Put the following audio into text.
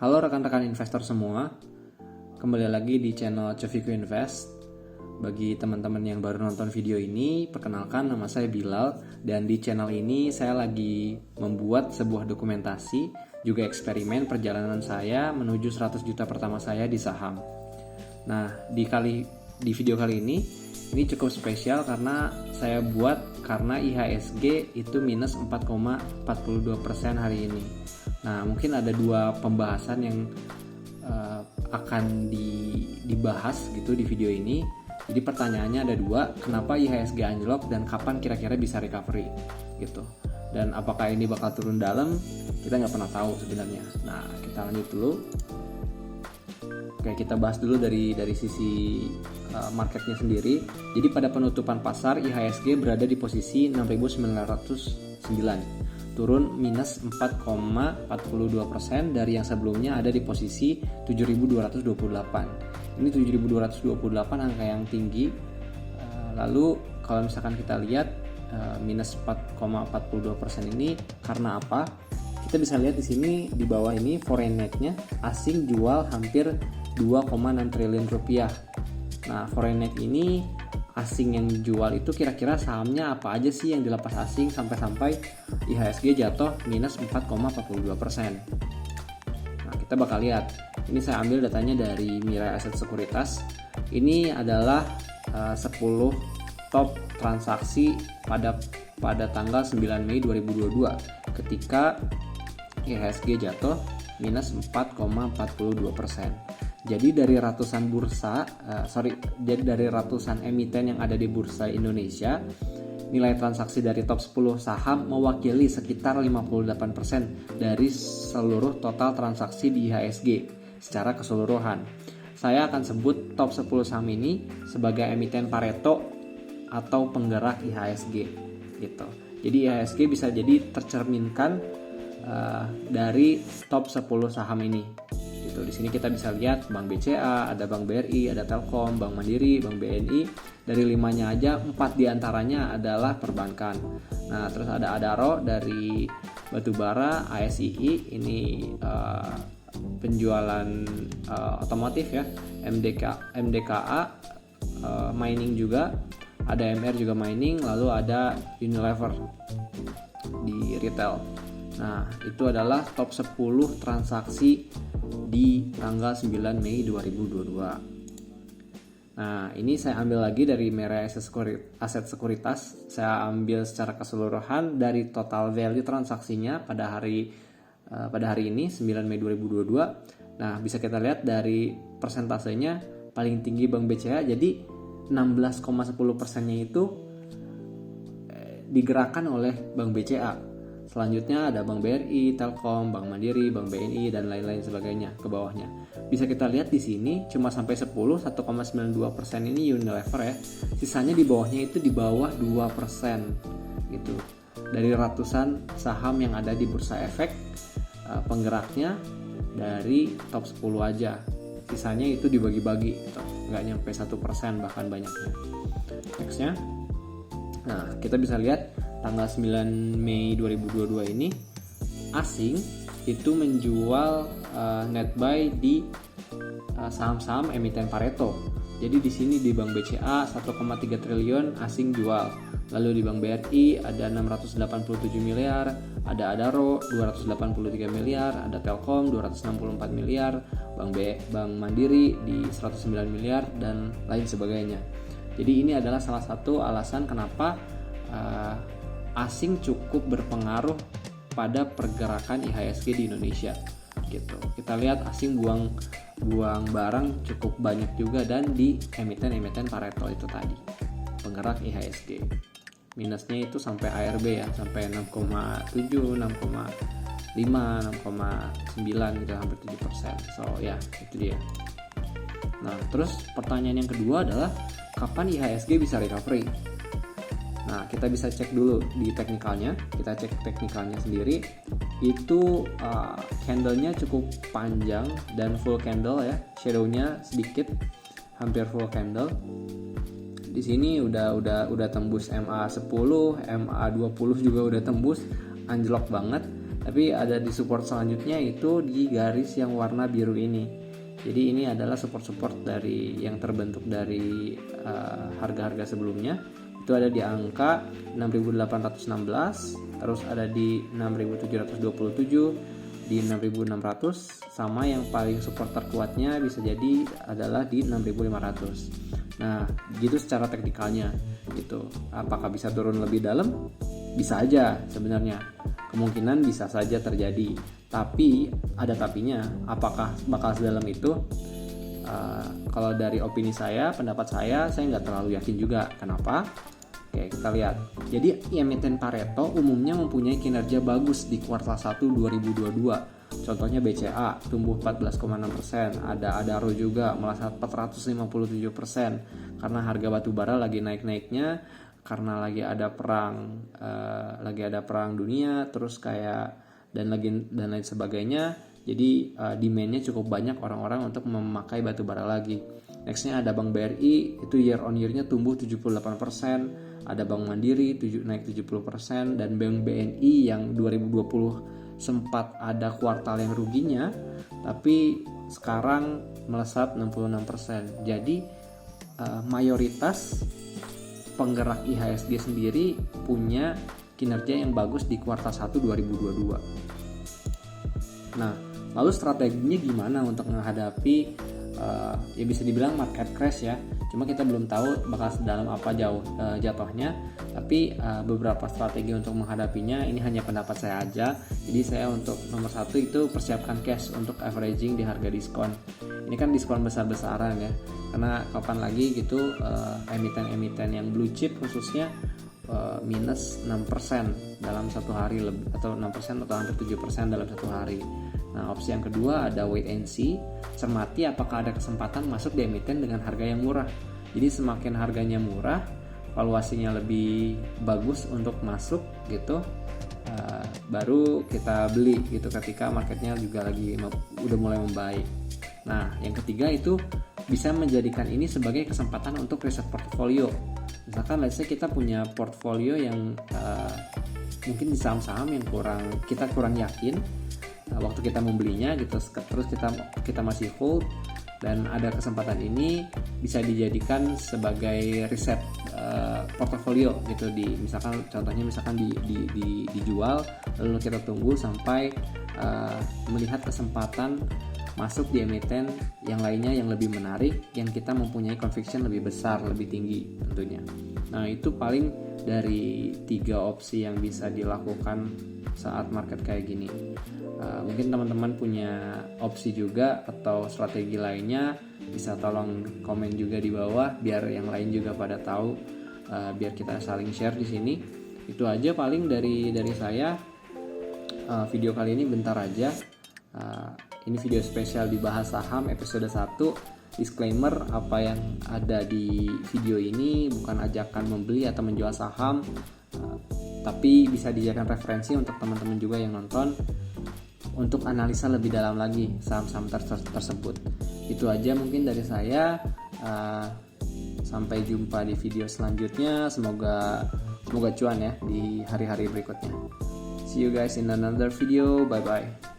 Halo rekan-rekan investor semua, kembali lagi di channel Covico Invest. Bagi teman-teman yang baru nonton video ini, perkenalkan nama saya Bilal, dan di channel ini saya lagi membuat sebuah dokumentasi, juga eksperimen perjalanan saya menuju 100 juta pertama saya di saham. Nah, di video kali ini cukup spesial karena saya buat karena IHSG itu minus 4,42% hari ini. Nah, mungkin ada dua pembahasan yang akan dibahas gitu di video ini. Jadi pertanyaannya ada dua, kenapa IHSG anjlok dan kapan kira-kira bisa recovery gitu. Dan apakah ini bakal turun dalam? Kita nggak pernah tahu sebenarnya. Nah, kita lanjut dulu. Oke, kita bahas dulu dari sisi marketnya sendiri. Jadi pada penutupan pasar IHSG berada di posisi 6.909, turun minus 4,42% dari yang sebelumnya ada di posisi 7.228. Ini 7.228 angka yang tinggi. Lalu kalau misalkan kita lihat minus 4,42% ini karena apa? Kita bisa lihat di sini di bawah ini foreign net-nya asing jual hampir 2,6 triliun rupiah. Nah, foreign net ini asing yang jual itu kira-kira sahamnya apa aja sih yang dilepas asing sampai IHSG jatuh minus 4,42%. Nah, kita bakal lihat. Ini saya ambil datanya dari Mirai Aset Sekuritas. Ini adalah 10 top transaksi pada tanggal 9 Mei 2022 ketika IHSG jatuh minus 4,42%. Jadi dari ratusan emiten yang ada di bursa Indonesia, nilai transaksi dari top 10 saham mewakili sekitar 58% dari seluruh total transaksi di IHSG secara keseluruhan. Saya akan sebut top 10 saham ini sebagai emiten Pareto atau penggerak IHSG gitu. Jadi IHSG bisa jadi tercerminkan dari top 10 saham ini. Di sini kita bisa lihat Bank BCA, ada Bank BRI, ada Telkom, Bank Mandiri, Bank BNI. Dari 5-nya aja 4 diantaranya adalah perbankan. Nah, terus ada Adaro dari batubara, ASII ini penjualan otomotif ya, MDKA mining juga, ada MR juga mining, lalu ada Unilever di retail. Nah, itu adalah top 10 transaksi di tanggal 9 Mei 2022. Nah, ini saya ambil lagi dari Mirai Aset Sekuritas. Saya ambil secara keseluruhan dari total value transaksinya pada hari ini 9 Mei 2022. Nah, bisa kita lihat dari persentasenya paling tinggi Bank BCA, jadi 16,10%-nya itu digerakkan oleh Bank BCA. Selanjutnya ada Bank BRI, Telkom, Bank Mandiri, Bank BNI, dan lain-lain sebagainya ke bawahnya. Bisa kita lihat di sini cuma sampai 1,92% ini Unilever ya. Sisanya di bawahnya itu di bawah 2% gitu. Dari ratusan saham yang ada di Bursa Efek, penggeraknya dari top 10 aja. Sisanya itu dibagi-bagi gitu. Nggak nyampe 1% bahkan banyaknya. Nextnya. Nah, kita bisa lihat tanggal 9 Mei 2022 ini asing itu menjual net buy di saham-saham emiten Pareto. Jadi di sini di Bank BCA 1,3 triliun asing jual. Lalu di Bank BRI ada 687 miliar, ada Adaro 283 miliar, ada Telkom 264 miliar, Bank Mandiri di 109 miliar dan lain sebagainya. Jadi ini adalah salah satu alasan kenapa asing cukup berpengaruh pada pergerakan IHSG di Indonesia gitu. Kita lihat asing buang barang cukup banyak juga dan di emiten Pareto itu tadi penggerak IHSG. Minusnya itu sampai ARB ya, sampai 6,7, 6,5, 6,9 gitu, hampir 7%. So ya, itu dia. Nah, terus pertanyaan yang kedua adalah kapan IHSG bisa recovery? Nah, kita bisa cek dulu di teknikalnya. Kita cek teknikalnya sendiri. Itu candlenya cukup panjang dan full candle ya. Shadownya sedikit, hampir full candle. Di sini udah tembus MA10, MA20 juga udah tembus, anjlok banget. Tapi ada di support selanjutnya itu di garis yang warna biru ini. Jadi ini adalah support dari yang terbentuk dari harga-harga sebelumnya. Itu ada di angka 6.816, terus ada di 6.727, di 6.600, sama yang paling support terkuatnya bisa jadi adalah di 6.500. Nah, gitu secara teknikalnya gitu. Apakah bisa turun lebih dalam? Bisa aja sebenarnya. Kemungkinan bisa saja terjadi. Tapi ada tapinya. Apakah bakal sedalam itu? Kalau dari opini saya, pendapat saya nggak terlalu yakin juga. Kenapa? Oke, kita lihat. Jadi emiten Pareto umumnya mempunyai kinerja bagus di kuartal 1 2022. Contohnya BCA tumbuh 14,6%, ada Adaro juga melesat 457% karena harga batu bara lagi naik-naiknya, karena lagi ada perang dunia, terus kayak dan lain sebagainya. Jadi demand-nya cukup banyak orang-orang untuk memakai batu bara lagi. Nextnya ada Bank BRI, itu year on year-nya tumbuh 78%. Ada Bank Mandiri naik 70%, dan Bank BNI yang 2020 sempat ada kuartal yang ruginya, tapi sekarang melesat 66%. Jadi mayoritas penggerak IHSG sendiri punya kinerja yang bagus di kuartal 1 2022. Nah, lalu strateginya gimana untuk menghadapi ya bisa dibilang market crash ya. Cuma kita belum tahu bakal sedalam apa jatuhnya. Tapi beberapa strategi untuk menghadapinya ini hanya pendapat saya aja. Jadi saya untuk nomor 1 itu persiapkan cash untuk averaging di harga diskon. Ini kan diskon besar-besaran ya. Karena kapan lagi gitu emiten-emiten yang blue chip khususnya minus 6% dalam satu hari lebih, atau 6% atau hampir 7% dalam satu hari. Nah, opsi yang kedua ada wait and see, cermati apakah ada kesempatan masuk di emiten dengan harga yang murah. Jadi semakin harganya murah, valuasinya lebih bagus untuk masuk gitu, baru kita beli gitu ketika marketnya juga lagi udah mulai membaik. Nah, yang ketiga itu bisa menjadikan ini sebagai kesempatan untuk riset portfolio. Misalkan let's say kita punya portfolio yang mungkin di saham-saham yang kita kurang yakin waktu kita membelinya gitu, terus kita masih hold, dan ada kesempatan ini bisa dijadikan sebagai riset portofolio gitu, contohnya misalkan dijual, lalu kita tunggu sampai melihat kesempatan masuk di emiten yang lainnya yang lebih menarik, yang kita mempunyai conviction lebih besar, lebih tinggi tentunya. Nah, itu paling dari 3 opsi yang bisa dilakukan saat market kayak gini. Mungkin teman-teman punya opsi juga atau strategi lainnya, bisa tolong komen juga di bawah biar yang lain juga pada tahu, biar kita saling share di sini. Itu aja paling dari saya. Video kali ini bentar aja. Ini video spesial dibahas saham episode 1. Disclaimer, apa yang ada di video ini bukan ajakan membeli atau menjual saham, tapi bisa dijadikan referensi untuk teman-teman juga yang nonton untuk analisa lebih dalam lagi saham-saham tersebut. Itu aja mungkin dari saya. Sampai jumpa di video selanjutnya. Semoga cuan ya di hari-hari berikutnya. See you guys in another video. Bye bye.